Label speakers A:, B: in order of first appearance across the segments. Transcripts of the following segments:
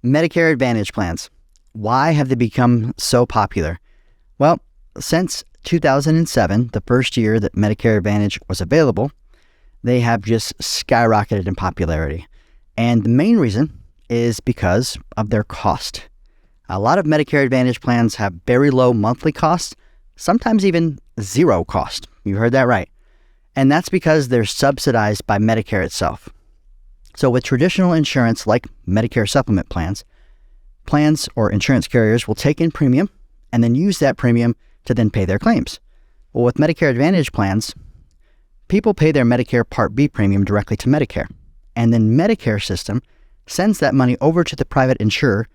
A: Medicare Advantage plans. Why have they become so popular? Well, since 2007, the first year that Medicare Advantage was available, they have just skyrocketed in popularity. And the main reason is because of their cost. A lot of Medicare Advantage plans have very low monthly costs, sometimes even zero cost. You heard that right. And that's because they're subsidized by Medicare itself. So with traditional insurance like Medicare supplement plans or insurance carriers will take in premium and then use that premium to then pay their claims. Well, with Medicare Advantage plans, people pay their Medicare Part B premium directly to Medicare. And then Medicare system sends that money over to the private insurer,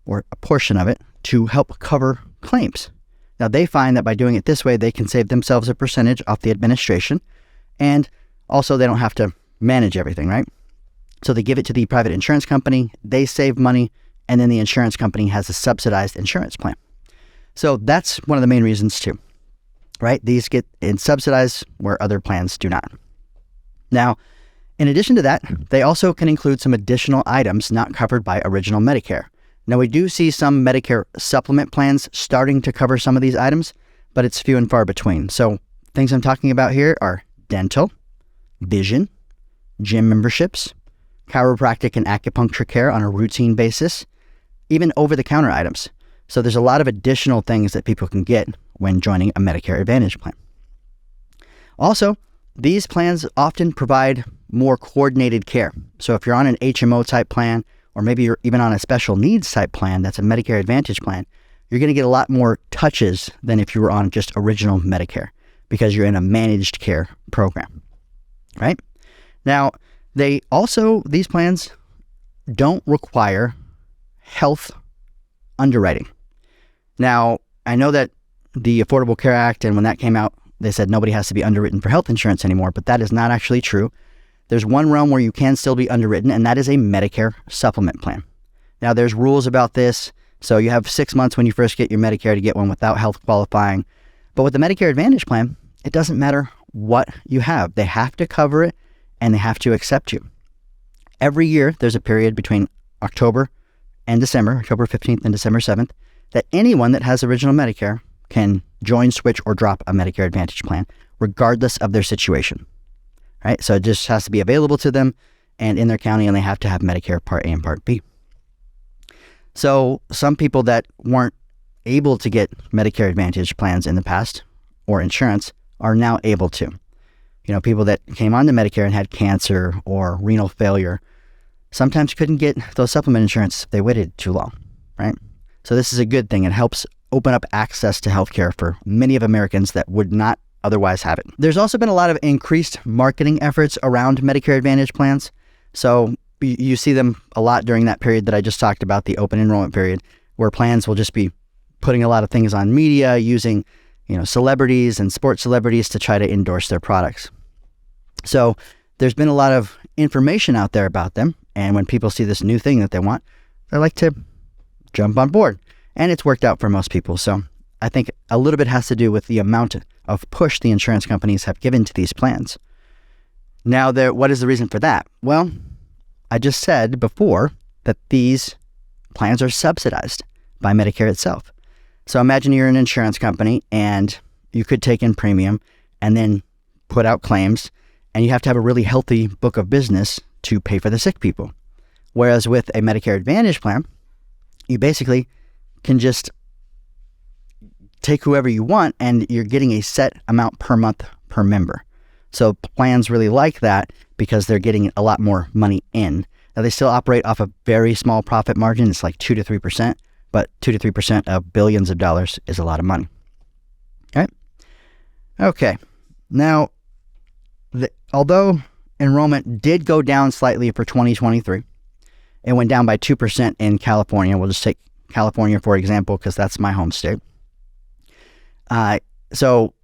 A: or a portion of it, to help cover claims. Now, they find that by doing it this way, they can save themselves a percentage off the administration, and also they don't have to manage everything, right? So they give it to the private insurance company, they save money, and then the insurance company has a subsidized insurance plan. So that's one of the main reasons too, right? These get subsidized where other plans do not. Now, in addition to that, they also can include some additional items not covered by original Medicare. Now, we do see some Medicare supplement plans starting to cover some of these items, but it's few and far between. So things I'm talking about here are dental, vision, gym memberships, chiropractic and acupuncture care on a routine basis, even over-the-counter items. So there's a lot of additional things that people can get when joining a Medicare Advantage plan. Also, these plans often provide more coordinated care. So if you're on an HMO type plan, or maybe you're even on a special needs type plan that's a Medicare Advantage plan, you're going to get a lot more touches than if you were on just original Medicare because you're in a managed care program, right? Now, these plans don't require health underwriting. Now, I know that the Affordable Care Act, and when that came out, they said nobody has to be underwritten for health insurance anymore, but that is not actually true. There's one realm where you can still be underwritten, and that is a Medicare supplement plan. Now, there's rules about this, so you have 6 months when you first get your Medicare to get one without health qualifying. But with the Medicare Advantage plan, it doesn't matter what you have. They have to cover it, and they have to accept you. Every year, there's a period between October and December, October 15th and December 7th, that anyone that has original Medicare can join, switch, or drop a Medicare Advantage plan, regardless of their situation, right? So it just has to be available to them and in their county, and they have to have Medicare Part A and Part B. So some people that weren't able to get Medicare Advantage plans in the past or insurance are now able to. You know, people that came onto Medicare and had cancer or renal failure sometimes couldn't get those supplement insurance if they waited too long, right? So this is a good thing. It helps open up access to healthcare for many of Americans that would not otherwise have it. There's also been a lot of increased marketing efforts around Medicare Advantage plans. So you see them a lot during that period that I just talked about, the open enrollment period, where plans will just be putting a lot of things on media, using, celebrities and sports celebrities to try to endorse their products. So there's been a lot of information out there about them. And when people see this new thing that they want, they like to jump on board. And it's worked out for most people. So I think a little bit has to do with the amount of push the insurance companies have given to these plans. Now, what is the reason for that? Well, I just said before that these plans are subsidized by Medicare itself. So imagine you're an insurance company and you could take in premium and then put out claims, and you have to have a really healthy book of business to pay for the sick people. Whereas with a Medicare Advantage plan, you basically can just take whoever you want and you're getting a set amount per month per member. So plans really like that because they're getting a lot more money in. Now, they still operate off a very small profit margin. It's like 2 to 3%, but 2 to 3% of billions of dollars is a lot of money. All right? Okay. Now, although enrollment did go down slightly for 2023, it went down by 2% in California. We'll just take California, for example, because that's my home state. So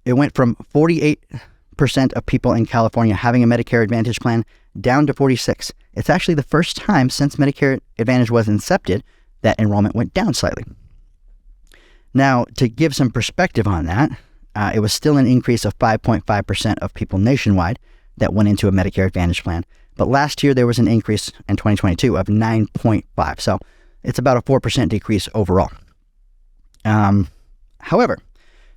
A: it went from 48% of people in California having a Medicare Advantage plan down to 46%. It's actually the first time since Medicare Advantage was incepted that enrollment went down slightly. Now, to give some perspective on that, it was still an increase of 5.5% of people nationwide that went into a Medicare Advantage plan, But last year, there was an increase in 2022 of 9.5. So it's about a 4% decrease overall. However,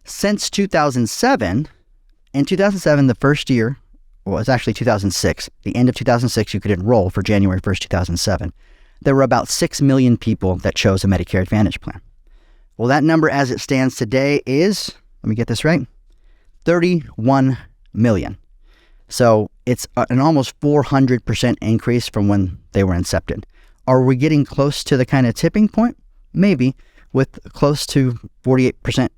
A: since 2007, in 2007, the first year, well, it was actually 2006. The end of 2006, you could enroll for January 1st, 2007. There were about 6 million people that chose a Medicare Advantage plan. Well, that number as it stands today is, let me get this right, 31 million. So it's an almost 400% increase from when they were incepted. Are we getting close to the kind of tipping point? Maybe, with close to 48%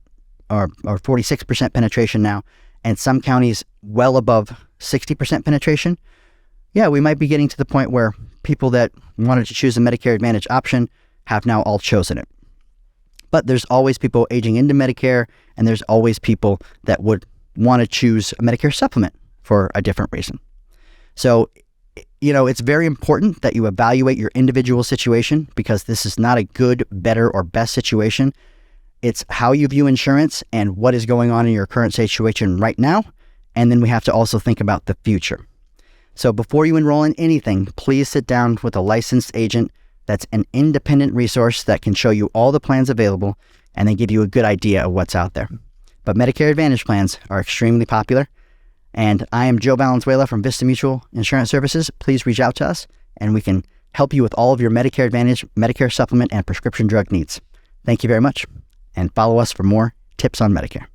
A: or 46% penetration now, and some counties well above 60% penetration. Yeah, we might be getting to the point where people that wanted to choose a Medicare Advantage option have now all chosen it. But there's always people aging into Medicare, and there's always people that would want to choose a Medicare supplement for a different reason. So, it's very important that you evaluate your individual situation, because this is not a good, better, or best situation. It's how you view insurance and what is going on in your current situation right now. And then we have to also think about the future. So before you enroll in anything, please sit down with a licensed agent that's an independent resource that can show you all the plans available and then give you a good idea of what's out there. But Medicare Advantage plans are extremely popular. And I am Joe Valenzuela from Vista Mutual Insurance Services. Please reach out to us and we can help you with all of your Medicare Advantage, Medicare supplement, and prescription drug needs. Thank you very much, and follow us for more tips on Medicare.